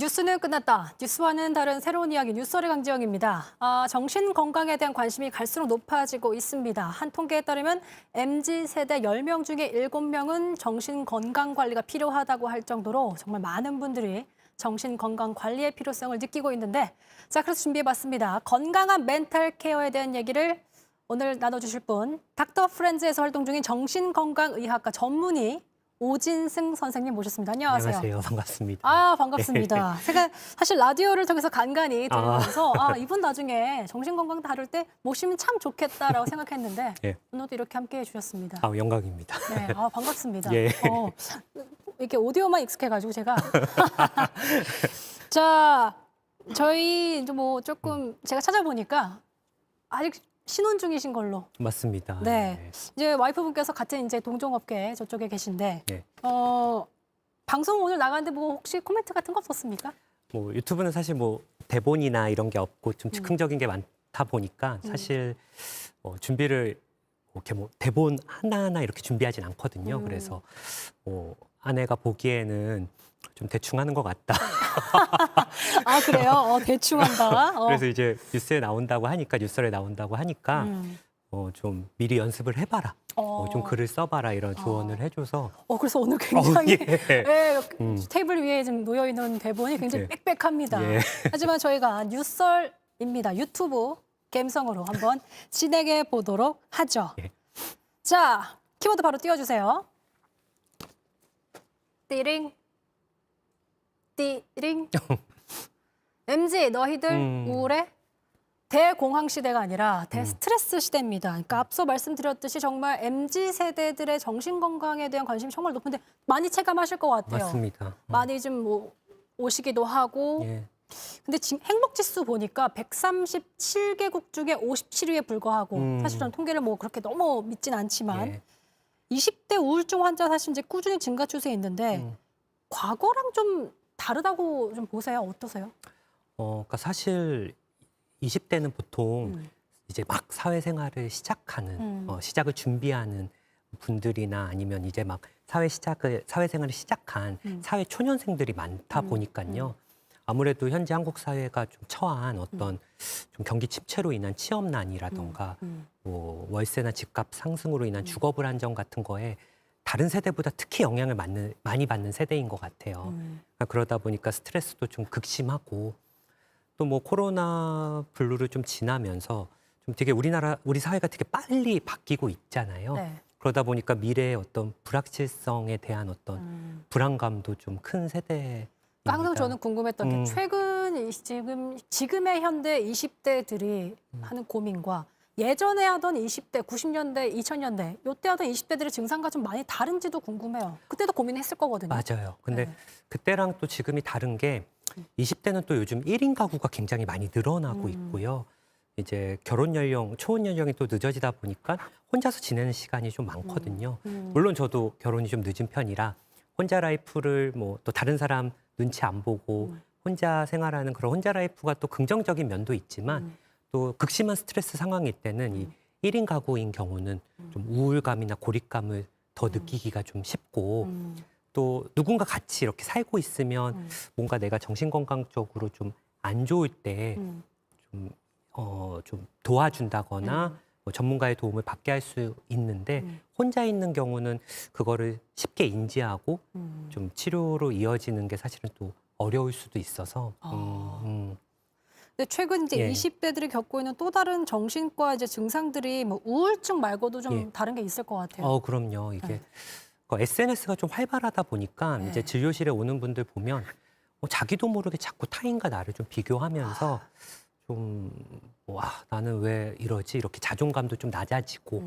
뉴스는 끝났다. 뉴스와는 다른 새로운 이야기 뉴스월의 강지영입니다. 정신 건강에 대한 관심이 갈수록 높아지고 있습니다. 한 통계에 따르면 MZ세대 10명 중에 7명은 정신 건강 관리가 필요하다고 할 정도로 정말 많은 분들이 정신 건강 관리의 필요성을 느끼고 있는데, 자, 그래서 준비해봤습니다. 건강한 멘탈 케어에 대한 얘기를 오늘 나눠주실 분, 닥터 프렌즈에서 활동 중인 정신건강의학과 전문의 오진승 선생님 모셨습니다. 안녕하세요. 안녕하세요. 반갑습니다. 반갑습니다. 제가 사실 라디오를 통해서 간간히 들으면서 이분 나중에 정신건강 다룰 때 모시면 참 좋겠다라고 생각했는데 예. 오늘도 이렇게 함께해 주셨습니다. 영광입니다. 네, 반갑습니다. 예. 이렇게 오디오만 익숙해가지고 제가 자, 저희 뭐 조금 제가 찾아보니까 아직 신혼 중이신 걸로. 맞습니다. 네. 이제 와이프분께서 같은 이제 동종업계 저쪽에 계신데, 네. 방송 오늘 나가는데 뭐 혹시 코멘트 같은 거 없었습니까? 뭐 유튜브는 사실 뭐 대본이나 이런 게 없고 좀 즉흥적인 게 많다 보니까 사실 준비를 이렇게 뭐 대본 하나하나 이렇게 준비하진 않거든요. 그래서 뭐 아내가 보기에는 좀 대충 하는 것 같다. 그래요? 대충 한다. 그래서 이제 뉴스에 나온다고 하니까, 뉴스에 나온다고 하니까 좀 미리 연습을 해봐라. 좀 글을 써봐라 이런 조언을 해줘서. 그래서 오늘 굉장히 예. 테이블 위에 지금 놓여 있는 대본이 굉장히 예. 빽빽합니다. 예. 하지만 저희가 뉴썰입니다. 유튜브 감성으로 한번 진행해 보도록 하죠. 예. 자, 키보드 바로 띄워주세요. 띠링, 띠링. MZ 너희들 우울해? 대공황 시대가 아니라 대스트레스 시대입니다. 그러니까 앞서 말씀드렸듯이 정말 MZ 세대들의 정신 건강에 대한 관심이 정말 높은데 많이 체감하실 것 같아요. 맞습니다. 많이 좀 뭐 오시기도 하고. 예. 근데 지금 행복 지수 보니까 137개국 중에 57위에 불과하고 사실 저는 통계를 뭐 그렇게 너무 믿진 않지만 예. 20대 우울증 환자 사실 이제 꾸준히 증가 추세에 있는데 과거랑 좀 다르다고 좀 보세요. 어떠세요? 그러니까 사실 20대는 보통 이제 막 사회생활을 시작하는, 시작을 준비하는 분들이나 아니면 이제 막 사회생활을 시작한 사회 초년생들이 많다 보니까요. 아무래도 현재 한국 사회가 좀 처한 어떤 좀 경기 침체로 인한 취업난이라던가 뭐 월세나 집값 상승으로 인한 주거 불안정 같은 거에 다른 세대보다 특히 영향을 많이 받는 세대인 것 같아요. 그러다 보니까 스트레스도 좀 극심하고 또 뭐 코로나 블루를 좀 지나면서 좀 되게 우리 사회가 되게 빨리 바뀌고 있잖아요. 네. 그러다 보니까 미래의 어떤 불확실성에 대한 어떤 불안감도 좀 큰 세대. 항상 저는 궁금했던 게 최근 지금의 현대 20대들이 하는 고민과 예전에 하던 20대, 90년대, 2000년대 이때 하던 20대들의 증상과 좀 많이 다른지도 궁금해요. 그때도 고민했을 거거든요. 맞아요. 근데 네. 그때랑 또 지금이 다른 게 20대는 또 요즘 1인 가구가 굉장히 많이 늘어나고 있고요. 이제 결혼 연령, 초혼 연령이 또 늦어지다 보니까 혼자서 지내는 시간이 좀 많거든요. 물론 저도 결혼이 좀 늦은 편이라 혼자 라이프를 뭐 또 다른 사람 눈치 안 보고 혼자 생활하는 그런 혼자 라이프가 또 긍정적인 면도 있지만 또 극심한 스트레스 상황일 때는 이 1인 가구인 경우는 좀 우울감이나 고립감을 더 느끼기가 좀 쉽고 또 누군가 같이 이렇게 살고 있으면 뭔가 내가 정신건강적으로 좀 안 좋을 때 좀 도와준다거나 뭐 전문가의 도움을 받게 할 수 있는데 혼자 있는 경우는 그거를 쉽게 인지하고 좀 치료로 이어지는 게 사실은 또 어려울 수도 있어서. 근데 최근 이제 예. 20대들이 겪고 있는 또 다른 정신과 이제 증상들이 뭐 우울증 말고도 좀 다른 게 있을 것 같아요. 그럼요. 이게 SNS가 좀 활발하다 보니까 이제 진료실에 오는 분들 보면 자기도 모르게 자꾸 타인과 나를 좀 비교하면서 좀 나는 왜 이러지? 이렇게 자존감도 좀 낮아지고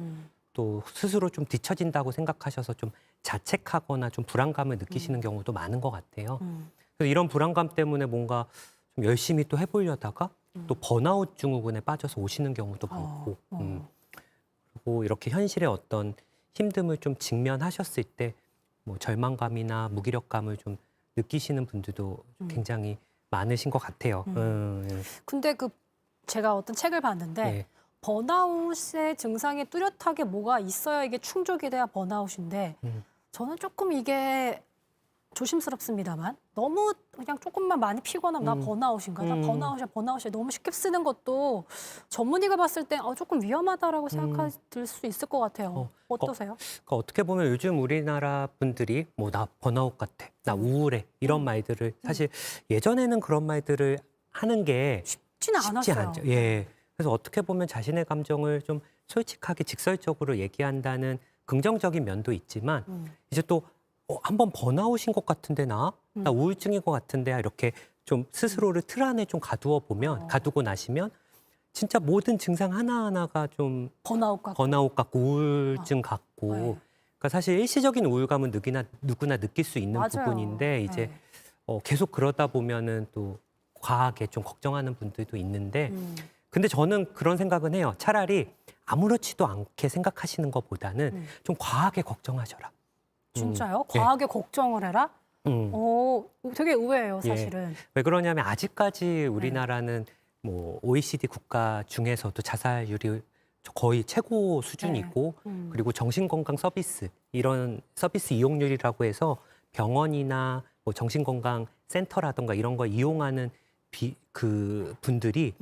또 스스로 좀 뒤처진다고 생각하셔서 좀 자책하거나 좀 불안감을 느끼시는 경우도 많은 것 같아요. 그래서 이런 불안감 때문에 뭔가 좀 열심히 또 해보려다가 또 번아웃 증후군에 빠져서 오시는 경우도 많고 그리고 이렇게 현실의 어떤 힘듦을 좀 직면하셨을 때 뭐 절망감이나 무기력감을 좀 느끼시는 분들도 굉장히 많으신 것 같아요. 근데 제가 어떤 책을 봤는데 네. 번아웃의 증상이 뚜렷하게 뭐가 있어야 이게 충족이 돼야 번아웃인데 저는 조금 이게 조심스럽습니다만 너무 그냥 조금만 많이 피곤하면 나 번아웃인가? 나 번아웃이야. 너무 쉽게 쓰는 것도 전문의가 봤을 때 조금 위험하다라고 생각이 들 수 있을 것 같아요. 어떠세요? 그러니까 어떻게 보면 요즘 우리나라 분들이 뭐 나 번아웃 같아, 나 우울해 이런 말들을 사실 예전에는 그런 말들을 하는 게 쉽지는 쉽지 않았어요. 않죠. 예. 그래서 어떻게 보면 자신의 감정을 좀 솔직하게 직설적으로 얘기한다는 긍정적인 면도 있지만 이제 또 한번 번아웃인 것 같은데 나 우울증인 것 같은데 이렇게 좀 스스로를 틀 안에 좀 가두고 나시면 진짜 모든 증상 하나하나가 좀 번아웃 같고 우울증 같고 네. 그러니까 사실 일시적인 우울감은 누구나 느낄 수 있는 맞아요. 부분인데 이제 계속 그러다 보면은 또 과하게 좀 걱정하는 분들도 있는데 근데 저는 그런 생각은 해요. 차라리 아무렇지도 않게 생각하시는 것보다는 좀 과하게 걱정하셔라. 진짜요? 예. 과하게 걱정을 해라? 되게 의외예요, 예. 사실은. 왜 그러냐면 아직까지 우리나라는 뭐 OECD 국가 중에서도 자살률이 거의 최고 수준이고 그리고 정신건강 서비스 이런 서비스 이용률이라고 해서 병원이나 뭐 정신건강 센터라든가 이런 거 이용하는 그 분들이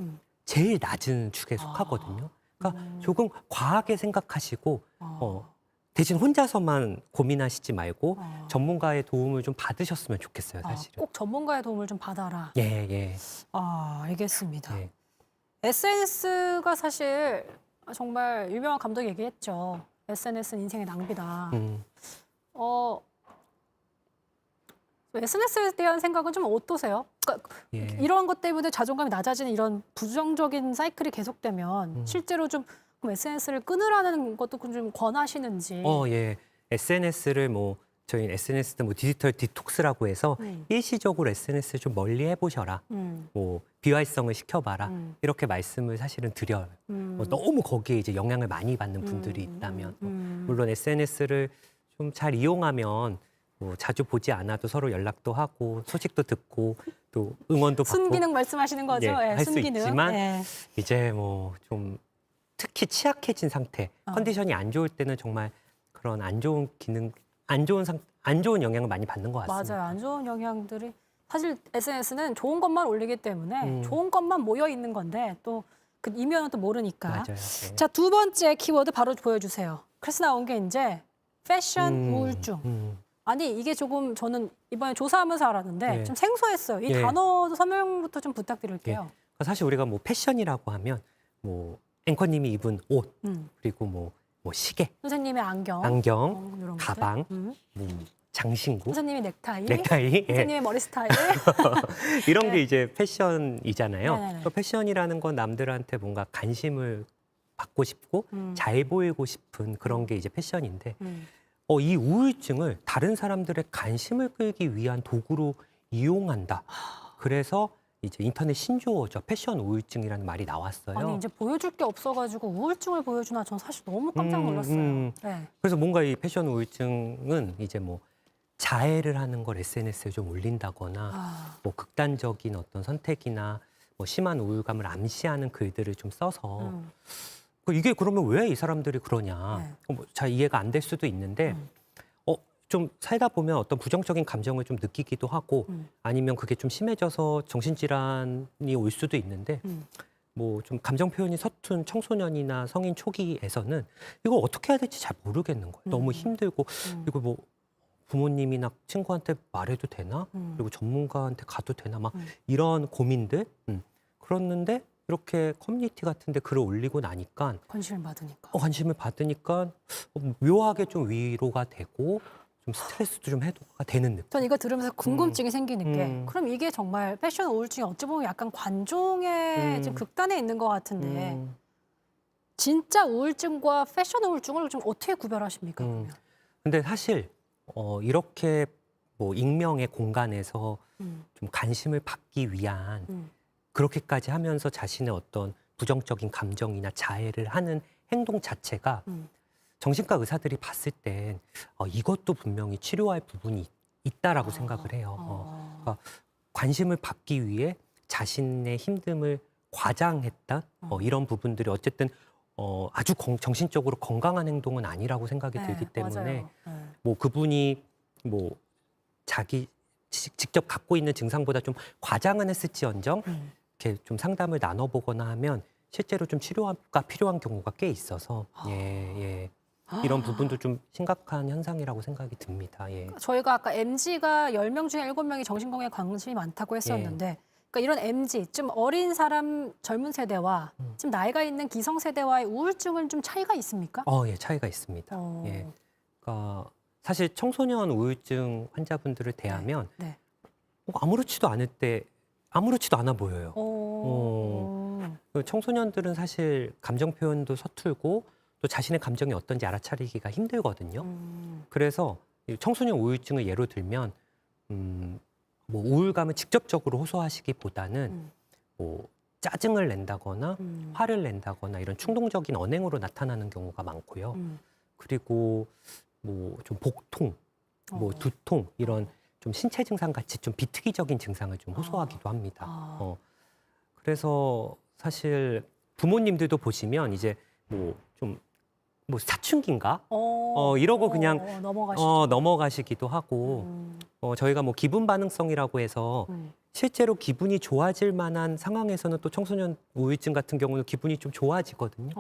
제일 낮은 축에 속하거든요. 그러니까 조금 과하게 생각하시고 대신 혼자서만 고민하시지 말고 전문가의 도움을 좀 받으셨으면 좋겠어요, 사실은. 꼭 전문가의 도움을 좀 받아라. 예, 예. 알겠습니다. 예. SNS가 사실 정말 유명한 감독이 얘기했죠. SNS는 인생의 낭비다. SNS에 대한 생각은 좀 어떠세요? 그러니까 예. 이런 것 때문에 자존감이 낮아지는 이런 부정적인 사이클이 계속되면 실제로 좀 SNS를 끊으라는 것도 좀 권하시는지. 예. SNS를 뭐 저희 SNS도 뭐 디지털 디톡스라고 해서 일시적으로 SNS를 좀 멀리 해보셔라. 뭐 비활성을 시켜봐라. 이렇게 말씀을 사실은 드려요. 뭐 너무 거기에 이제 영향을 많이 받는 분들이 있다면 물론 SNS를 좀 잘 이용하면 뭐 자주 보지 않아도 서로 연락도 하고 소식도 듣고 또 응원도 받고 순기능 말씀하시는 거죠? 예, 할 수 순기능. 있지만 예. 이제 뭐 좀 특히 취약해진 상태, 컨디션이 안 좋을 때는 정말 그런 안 좋은 기능, 안 좋은 영향을 많이 받는 것 같습니다. 맞아요. 안 좋은 영향들이 사실 SNS는 좋은 것만 올리기 때문에 좋은 것만 모여 있는 건데 또 그 이면은 또 모르니까. 맞아요. 네. 자, 두 번째 키워드 바로 보여주세요. 그래서 나온 게 이제 패션 우울증. 아니 이게 조금 저는 이번에 조사하면서 알았는데 네. 좀 생소했어요. 이 예. 단어 설명부터 좀 부탁드릴게요. 그러니까 사실 우리가 뭐 패션이라고 하면 뭐 앵커님이 입은 옷 그리고 뭐 시계, 선생님의 안경, 안경, 이런 것들. 가방, 장신구, 선생님의 넥타이, 넥타이 예. 선생님의 머리 스타일. 이런 게 이제 패션이잖아요. 네네네. 그 패션이라는 건 남들한테 뭔가 관심을 받고 싶고 잘 보이고 싶은 그런 게 이제 패션인데 이 우울증을 다른 사람들의 관심을 끌기 위한 도구로 이용한다. 그래서 이제 인터넷 신조어죠. 패션 우울증이라는 말이 나왔어요. 아니 이제 보여줄 게 없어가지고 우울증을 보여주나 전 사실 너무 깜짝 놀랐어요. 네. 그래서 뭔가 이 패션 우울증은 이제 뭐 자해를 하는 걸 SNS에 좀 올린다거나 뭐 극단적인 어떤 선택이나 뭐 심한 우울감을 암시하는 글들을 좀 써서 이게 그러면 왜 이 사람들이 그러냐 뭐 잘 이해가 안 될 수도 있는데 좀 살다 보면 어떤 부정적인 감정을 좀 느끼기도 하고 아니면 그게 좀 심해져서 정신질환이 올 수도 있는데 뭐 좀 감정 표현이 서툰 청소년이나 성인 초기에서는 이걸 어떻게 해야 될지 잘 모르겠는 거예요. 너무 힘들고 이거 뭐 부모님이나 친구한테 말해도 되나? 그리고 전문가한테 가도 되나? 막 이런 고민들. 그랬는데 이렇게 커뮤니티 같은 데 글을 올리고 나니까 관심을 받으니까 묘하게 좀 위로가 되고 좀 스트레스도 좀 해소가 되는 느낌. 전 이거 들으면서 궁금증이 생기는 게 그럼 이게 정말 패션 우울증이 어찌 보면 약간 관종의 좀 극단에 있는 것 같은데 진짜 우울증과 패션 우울증을 좀 어떻게 구별하십니까? 그러면? 근데 사실 이렇게 뭐 익명의 공간에서 좀 관심을 받기 위한 그렇게까지 하면서 자신의 어떤 부정적인 감정이나 자해를 하는 행동 자체가 정신과 의사들이 봤을 땐 이것도 분명히 치료할 부분이 있다라고 생각을 해요. 그러니까 관심을 받기 위해 자신의 힘듦을 과장했다 이런 부분들이 어쨌든 아주 정신적으로 건강한 행동은 아니라고 생각이 들기 때문에 맞아요. 뭐 그분이 뭐 자기 직접 갖고 있는 증상보다 좀 과장은 했을지언정 이렇게 좀 상담을 나눠보거나 하면 실제로 좀 치료가 필요한 경우가 꽤 있어서 예. 이런 부분도 좀 심각한 현상이라고 생각이 듭니다. 예. 저희가 아까 MZ가 10명 중에 7명이 정신건강에 관심이 많다고 했었는데 그러니까 이런 MZ, 좀 어린 사람, 젊은 세대와 좀 나이가 있는 기성세대와의 우울증은 좀 차이가 있습니까? 예, 차이가 있습니다. 예. 그러니까 사실 청소년 우울증 환자분들을 대하면 네. 아무렇지도 않아 보여요. 그 청소년들은 사실 감정 표현도 서툴고 또 자신의 감정이 어떤지 알아차리기가 힘들거든요. 그래서 이 청소년 우울증을 예로 들면 뭐 우울감을 직접적으로 호소하시기보다는 뭐 짜증을 낸다거나 화를 낸다거나 이런 충동적인 언행으로 나타나는 경우가 많고요. 그리고 뭐 좀 복통, 뭐 두통 이런 좀 신체 증상 같이 좀 비특이적인 증상을 좀 호소하기도 합니다. 그래서 사실 부모님들도 보시면 이제 뭐 좀 뭐 사춘기인가? 이러고 그냥 넘어가시기도 하고 저희가 뭐 기분 반응성이라고 해서 실제로 기분이 좋아질 만한 상황에서는 또 청소년 우울증 같은 경우는 기분이 좀 좋아지거든요.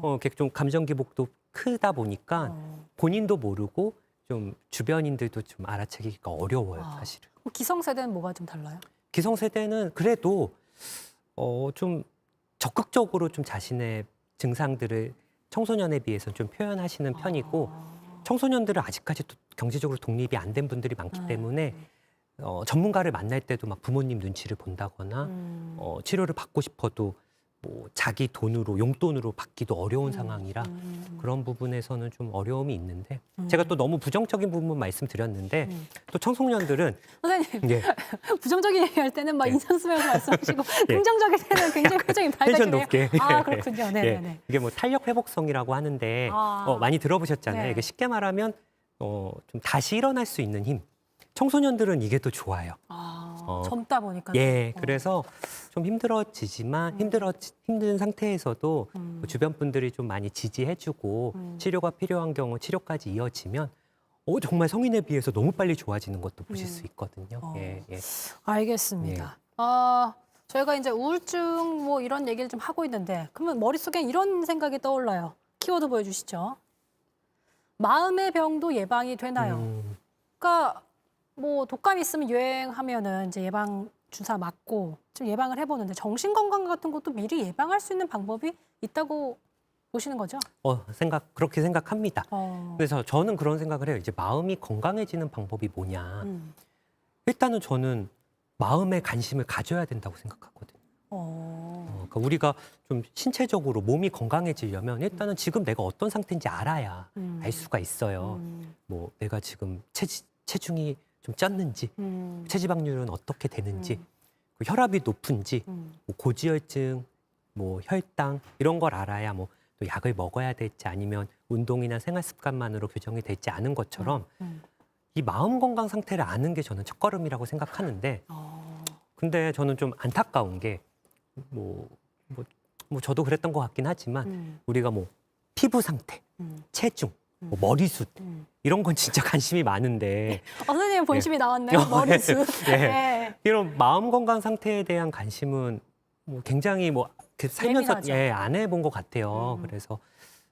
이렇게 좀 감정 기복도 크다 보니까 본인도 모르고 좀 주변인들도 좀 알아채기가 어려워요, 사실은. 기성세대는 뭐가 좀 달라요? 기성세대는 그래도 좀 적극적으로 좀 자신의 증상들을 청소년에 비해서 좀 표현하시는 편이고 청소년들은 아직까지 또 경제적으로 독립이 안 된 분들이 많기 때문에 전문가를 만날 때도 막 부모님 눈치를 본다거나 치료를 받고 싶어도 뭐 자기 돈으로 용돈으로 받기도 어려운 상황이라 그런 부분에서는 좀 어려움이 있는데 제가 또 너무 부정적인 부분 말씀드렸는데 또 청소년들은 선생님, 예. 부정적인 얘기할 때는 막 인상 쓰면서 말씀하시고 긍정적일 때는 굉장히 표정이 텐션 밝아지네요. 높게. 그렇군요. 네네네. 이게 뭐 탄력 회복성이라고 하는데 많이 들어보셨잖아요. 네. 이게 쉽게 말하면 좀 다시 일어날 수 있는 힘. 청소년들은 이게 또 좋아요. 젊다 보니까. 그래서 좀 힘들어지지만 힘든 상태에서도 뭐 주변 분들이 좀 많이 지지해주고 치료가 필요한 경우 치료까지 이어지면 정말 성인에 비해서 너무 빨리 좋아지는 것도 보실 수 있거든요. 예. 알겠습니다. 저희가 이제 우울증 뭐 이런 얘기를 좀 하고 있는데 그러면 머릿속에 이런 생각이 떠올라요. 키워드 보여주시죠. 마음의 병도 예방이 되나요? 그러니까 뭐 독감 있으면 유행하면은 이제 예방 주사 맞고 좀 예방을 해보는데 정신 건강 같은 것도 미리 예방할 수 있는 방법이 있다고 보시는 거죠? 그렇게 생각합니다. 그래서 저는 그런 생각을 해요. 이제 마음이 건강해지는 방법이 뭐냐. 일단은 저는 마음에 관심을 가져야 된다고 생각하거든요. 그러니까 우리가 좀 신체적으로 몸이 건강해지려면 일단은 지금 내가 어떤 상태인지 알아야 알 수가 있어요. 뭐 내가 지금 체중이 좀 쪘는지, 체지방률은 어떻게 되는지, 혈압이 높은지, 뭐 고지혈증, 뭐 혈당 이런 걸 알아야 뭐 또 약을 먹어야 될지 아니면 운동이나 생활 습관만으로 교정이 될지 아는 것처럼 이 마음 건강 상태를 아는 게 저는 첫걸음이라고 생각하는데 근데 저는 좀 안타까운 게 뭐 저도 그랬던 것 같긴 하지만 우리가 뭐 피부 상태, 체중, 뭐 머리숱 이런 건 진짜 관심이 많은데 선생님 본심이 나왔네요. 머리숱. 이런 마음 건강 상태에 대한 관심은 뭐 굉장히 뭐 살면서 안 해본 것 같아요. 그래서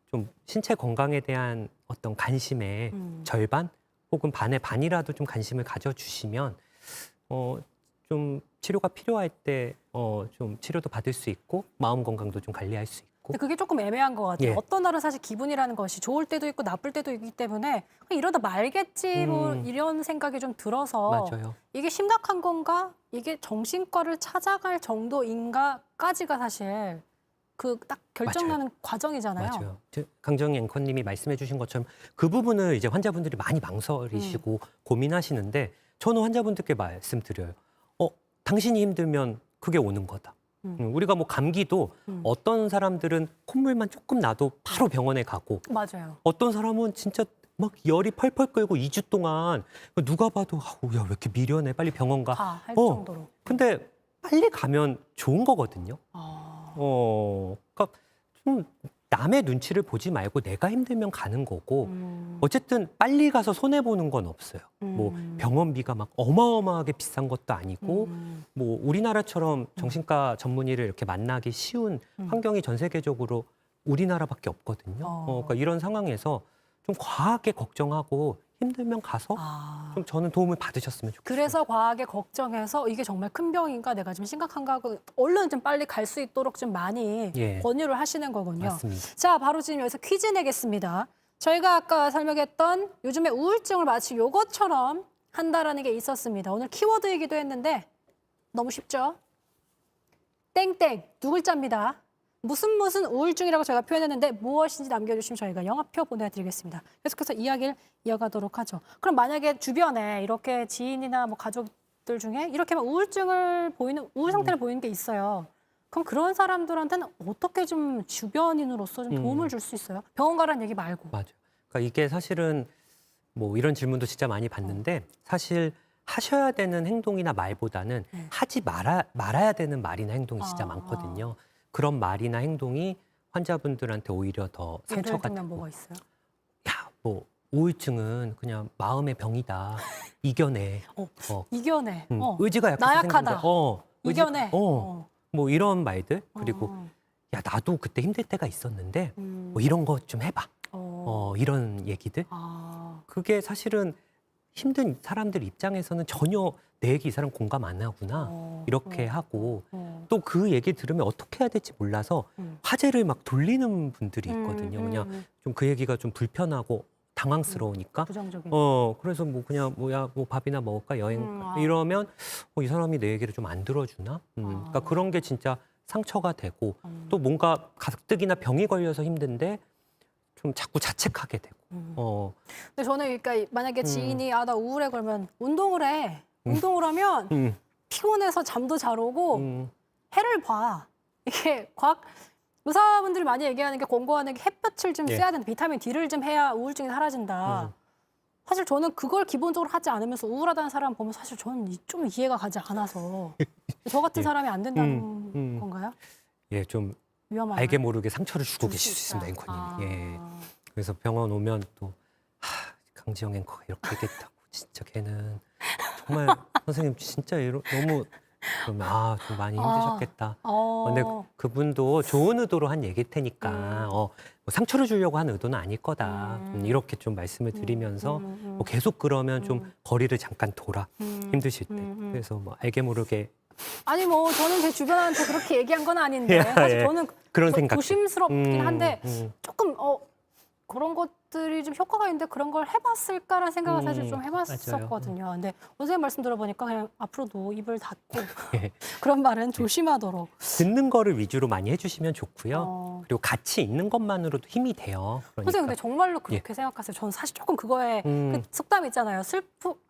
좀 신체 건강에 대한 어떤 관심의 절반 혹은 반의 반이라도 좀 관심을 가져주시면 좀 치료가 필요할 때 좀 치료도 받을 수 있고 마음 건강도 좀 관리할 수 있고. 근데 그게 조금 애매한 것 같아요. 어떤 날은 사실 기분이라는 것이 좋을 때도 있고 나쁠 때도 있기 때문에 이러다 말겠지 뭐 이런 생각이 좀 들어서 맞아요. 이게 심각한 건가? 이게 정신과를 찾아갈 정도인가까지가 사실 그 딱 결정나는 과정이잖아요. 맞아요. 강정희 앵커님이 말씀해 주신 것처럼 그 부분을 이제 환자분들이 많이 망설이시고 고민하시는데 저는 환자분들께 말씀드려요. 당신이 힘들면 그게 오는 거다. 우리가 뭐 감기도 어떤 사람들은 콧물만 조금 나도 바로 병원에 가고 맞아요. 어떤 사람은 진짜 막 열이 펄펄 끓고 2주 동안 누가 봐도 야, 왜 이렇게 미련해 빨리 병원 가. 할 정도로. 근데 빨리 가면 좋은 거거든요. 그러니까 좀 남의 눈치를 보지 말고 내가 힘들면 가는 거고 어쨌든 빨리 가서 손해 보는 건 없어요. 뭐 병원비가 막 어마어마하게 비싼 것도 아니고 뭐 우리나라처럼 정신과 전문의를 이렇게 만나기 쉬운 환경이 전 세계적으로 우리나라밖에 없거든요. 그러니까 이런 상황에서 좀 과하게 걱정하고 힘들면 가서 좀 저는 도움을 받으셨으면 좋겠어요. 그래서 과하게 걱정해서 이게 정말 큰 병인가 내가 좀 심각한가 하고 얼른 좀 빨리 갈 수 있도록 좀 많이 예. 권유를 하시는 거군요. 맞습니다. 자, 바로 지금 여기서 퀴즈 내겠습니다. 저희가 아까 설명했던 요즘에 우울증을 마치 요것처럼 한다라는 게 있었습니다. 오늘 키워드이기도 했는데 너무 쉽죠? 땡땡 두 글자입니다. 무슨 우울증이라고 제가 표현했는데 무엇인지 남겨주시면 저희가 영화표 보내드리겠습니다. 계속해서 이야기를 이어가도록 하죠. 그럼 만약에 주변에 이렇게 지인이나 뭐 가족들 중에 이렇게만 우울증을 보이는 우울 상태를 보이는 게 있어요. 그럼 그런 사람들한테는 어떻게 좀 주변인으로서 좀 도움을 줄 수 있어요? 병원 가라는 얘기 말고. 맞아요. 그러니까 이게 사실은 뭐 이런 질문도 진짜 많이 받는데 사실 하셔야 되는 행동이나 말보다는 하지 말아야 되는 말이나 행동이 진짜 많거든요. 그런 말이나 행동이 환자분들한테 오히려 더 예를 상처가 들면 되고 뭐가 있어요? 야, 뭐 우울증은 그냥 마음의 병이다. 이겨내. 이겨내. 의지가 약해서 나약하다. 생긴 거야. 이겨내. 뭐 이런 말들. 그리고 어. 야, 나도 그때 힘들 때가 있었는데 음. 뭐 이런 거 좀 해봐. 어. 이런 얘기들. 아. 그게 사실은 힘든 사람들 입장에서는 전혀 내 얘기 이 사람 공감 안 하구나. 이렇게 하고 또 그 얘기 들으면 어떻게 해야 될지 몰라서 화제를 막 돌리는 분들이 있거든요. 그냥 좀 그 얘기가 좀 불편하고 당황스러우니까. 부정적인. 그래서 뭐 그냥 뭐야 뭐 밥이나 먹을까 여행 이러면 이 사람이 내 얘기를 좀 안 들어주나. 그러니까 그런 게 진짜 상처가 되고 또 뭔가 가뜩이나 병이 걸려서 힘든데 좀 자꾸 자책하게 되고. 근데 저는 그러니까 만약에 지인이 나 우울해 그러면 운동을 해. 운동을 하면 피곤해서 잠도 잘 오고 해를 봐. 이게 의사분들이 많이 얘기하는 게 권고하는 게 햇볕을 좀 쐬야 된다. 비타민 D를 좀 해야 우울증이 사라진다. 사실 저는 그걸 기본적으로 하지 않으면서 우울하다는 사람 보면 사실 저는 좀 이해가 가지 않아서 저 같은 사람이 안 된다는 건가요? 예, 좀 위험한가요? 알게 모르게 상처를 주고 줄 계실 수 수 있습니다, 있다. 앵커님. 예. 그래서 병원 오면 또 강지영 앵커가 이렇게 얘기했다고 진짜 걔는 정말 선생님 진짜 너무 그러면 좀 많이 힘드셨겠다. 근데 그분도 좋은 의도로 한 얘기일 테니까 뭐 상처를 주려고 한 의도는 아닐 거다. 이렇게 좀 말씀을 드리면서 뭐 계속 그러면 좀 거리를 잠깐 둬라. 힘드실 때. 그래서 뭐 알게 모르게 아니 뭐 저는 제 주변한테 그렇게 얘기한 건 아닌데 예, 사실 예. 저는 그런 생각. 조심스럽긴 한데 조금 그런 것들이 좀 효과가 있는데 그런 걸 해봤을까라는 생각을 사실 좀 해봤었거든요. 근데 선생님 말씀 들어보니까 그냥 앞으로도 입을 닫고 예. 그런 말은 조심하도록. 듣는 거를 위주로 많이 해주시면 좋고요. 그리고 같이 있는 것만으로도 힘이 돼요. 그러니까. 선생님 근데 정말로 그렇게 생각하세요? 저는 사실 조금 그거에 그 속담 있잖아요.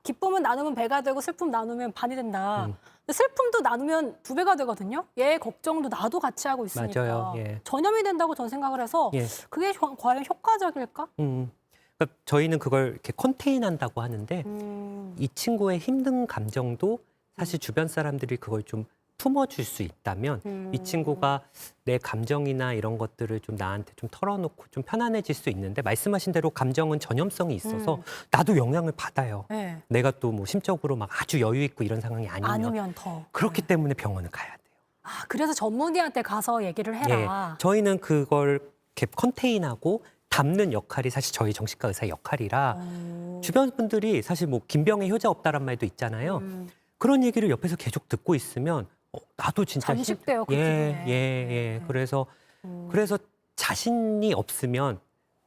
기쁨은 나누면 배가 되고 슬픔 나누면 반이 된다. 근데 슬픔도 나누면 2배가 되거든요. 얘 걱정도 나도 같이 하고 있으니까. 맞아요. 예. 전염이 된다고 저는 생각을 해서 예. 그게 과연 효과적일까? 그러니까 저희는 그걸 이렇게 컨테인한다고 하는데 이 친구의 힘든 감정도 사실 주변 사람들이 그걸 좀 품어줄 수 있다면 이 친구가 내 감정이나 이런 것들을 좀 나한테 좀 털어놓고 좀 편안해질 수 있는데 말씀하신 대로 감정은 전염성이 있어서 나도 영향을 받아요. 네. 내가 또 뭐 심적으로 막 아주 여유 있고 이런 상황이 아니면 더. 그렇기 때문에 병원을 가야 돼요. 그래서 전문의한테 가서 얘기를 해라. 저희는 그걸 이렇게 컨테인하고 담는 역할이 사실 저희 정신과 의사의 역할이라 주변 분들이 사실 뭐 김병의 효자 없다란 말도 있잖아요. 그런 얘기를 옆에서 계속 듣고 있으면 나도 진짜 잠식돼요, 그 기분에. 예. 그래서 자신이 없으면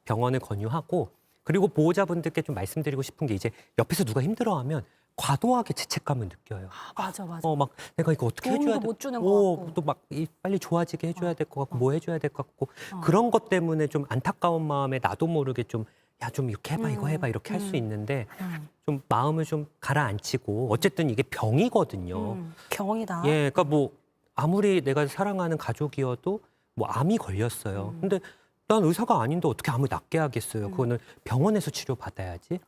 병원을 권유하고 그리고 보호자분들께 좀 말씀드리고 싶은 게 이제 옆에서 누가 힘들어하면 과도하게 죄책감을 느껴요. 맞아. 막 내가 이거 어떻게 해줘야 도움도 돼? 못 주는 것 같고. 또 막 빨리 좋아지게 해줘야 될 것 같고 뭐 해줘야 될 것 같고 그런 것 때문에 좀 안타까운 마음에 나도 모르게 좀 야, 좀 이렇게 해봐, 이거 해봐 이렇게 할 수 있는데 좀 마음을 좀 가라앉히고 어쨌든 이게 병이거든요. 병이다. 예, 그러니까 뭐 아무리 내가 사랑하는 가족이어도 뭐 암이 걸렸어요. 근데 난 의사가 아닌데 어떻게 암을 낫게 하겠어요. 그거는 병원에서 치료받아야지.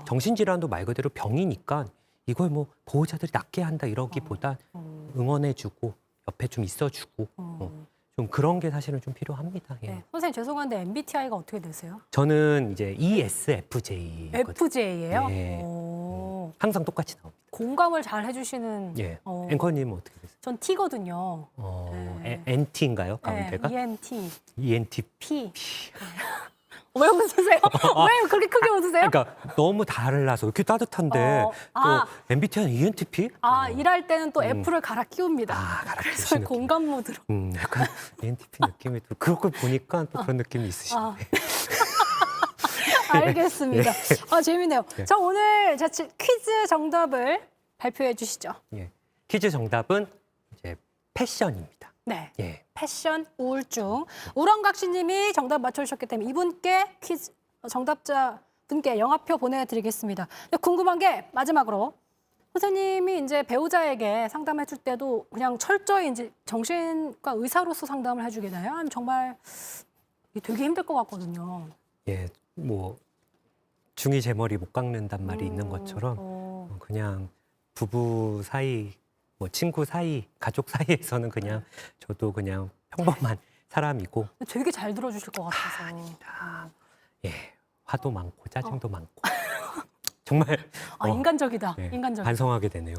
정신질환도 말 그대로 병이니까 이걸 뭐 보호자들이 낫게 한다 이러기보다 응원해주고 옆에 좀 있어주고 좀 그런 게 사실은 좀 필요합니다. 예. 네. 선생님 죄송한데 MBTI가 어떻게 되세요? 저는 이제 ESFJ. FJ예요? 예. 오, 항상 똑같이 나옵니다. 공감을 잘 해주시는. 예. 앵커님은 어떻게 되세요? 전 T거든요. NT인가요? 가운데가? ENT, ENTP. P. 왜 웃으세요? 왜 그렇게 크게 웃으세요? 그러니까 너무 달라서 이렇게 따뜻한데 어, 또 아. MBTI는 ENTP? 일할 때는 또 F를 갈아 끼웁니다. 갈아 그래서 끼우시는 느낌. 공감 모드로. 약간 ENTP 느낌이 또 그런 걸 보니까 또 그런 느낌이 있으시네. 알겠습니다. 재밌네요. 예. 자, 오늘 퀴즈 정답을 발표해 주시죠. 예. 퀴즈 정답은 이제 패션입니다. 네. 예. 패션 우울증. 우렁각시님이 정답 맞춰주셨기 때문에 이분께 퀴즈 정답자 분께 영화표 보내드리겠습니다. 근데 궁금한 게 마지막으로 선생님이 이제 배우자에게 상담해 줄 때도 그냥 철저히 이제 정신과 의사로서 상담을 해주게 되나요? 아니면 정말 되게 힘들 것 같거든요. 예. 뭐 중이 제 머리 못 깎는단 말이 있는 것처럼 그냥 부부 사이, 뭐 친구 사이, 가족 사이에서는 그냥 저도 그냥 평범한 사람이고 되게 잘 들어주실 것 같아서. 아닙니다. 예. 화도 많고 짜증도 많고 정말 인간적이다. 예, 인간적이다. 반성하게 되네요.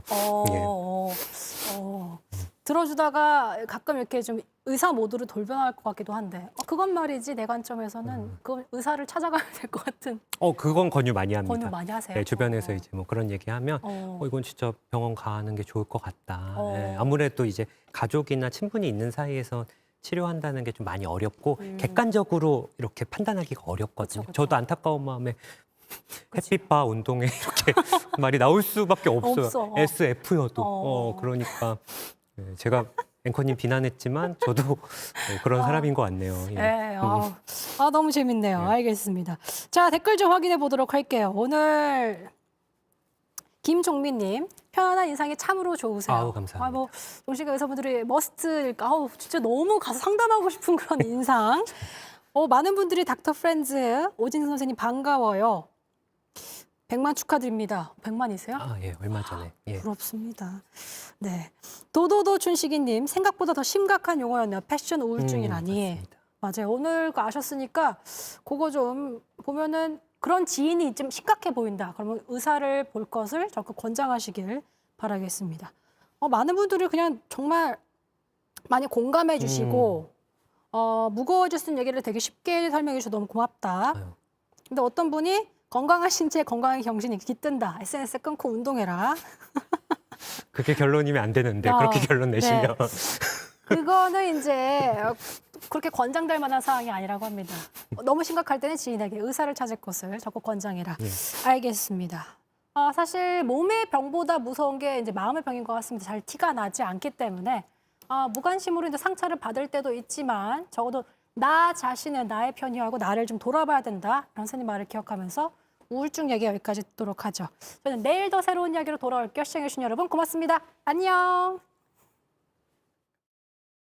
들어주다가 가끔 이렇게 좀 의사 모드로 돌변할 것 같기도 한데 그건 말이지 내 관점에서는 그 의사를 찾아가야 될 것 같은. 그건 권유 많이 합니다. 권유 많이 하세요? 네, 주변에서 이제 뭐 그런 얘기하면 이건 진짜 병원 가는 게 좋을 것 같다. 예, 아무래도 이제 가족이나 친분이 있는 사이에서 치료한다는 게 좀 많이 어렵고 객관적으로 이렇게 판단하기가 어렵거든요. 그쵸. 저도 안타까운 마음에 햇빛바 운동에 이렇게 말이 나올 수밖에 없어요. 없어. SF여도. 그러니까 제가 앵커님 비난했지만 저도 그런 사람인 것 같네요. 예. 네, 너무 재밌네요. 알겠습니다. 자, 댓글 좀 확인해 보도록 할게요. 오늘 김종민님, 편안한 인상이 참으로 좋으세요. 아우, 감사합니다. 정신과 의사분들이 머스트일까? 진짜 너무 가서 상담하고 싶은 그런 인상. 많은 분들이 닥터 프렌즈, 오진선 선생님 반가워요. 100만 축하드립니다. 100만이세요? 예, 얼마 전에. 예. 부럽습니다. 네. 도도도 춘식이님, 생각보다 더 심각한 용어였네요. 패션 우울증이라니. 맞습니다. 맞아요. 오늘 아셨으니까 그거 좀 보면은 그런 지인이 좀 심각해 보인다. 그러면 의사를 볼 것을 적극 권장하시길 바라겠습니다. 많은 분들이 그냥 정말 많이 공감해 주시고 무거워질 수 있는 얘기를 되게 쉽게 설명해 주셔서 너무 고맙다. 아유. 근데 어떤 분이 건강한 신체, 건강한 정신이 깃든다. SNS 끊고 운동해라. 그게 결론이면 안 되는데 그렇게 결론 내시면. 그거는 이제 그렇게 권장될 만한 사항이 아니라고 합니다. 너무 심각할 때는 지인에게 의사를 찾을 것을 적극 권장해라. 알겠습니다. 사실 몸의 병보다 무서운 게 이제 마음의 병인 것 같습니다. 잘 티가 나지 않기 때문에 무관심으로 이제 상처를 받을 때도 있지만 적어도 나 자신은 나의 편이하고 나를 좀 돌아봐야 된다. 이런 선생님 말을 기억하면서 우울증 얘기 여기까지 듣도록 하죠. 저는 내일 더 새로운 이야기로 돌아올게요. 시청해주신 여러분 고맙습니다. 안녕.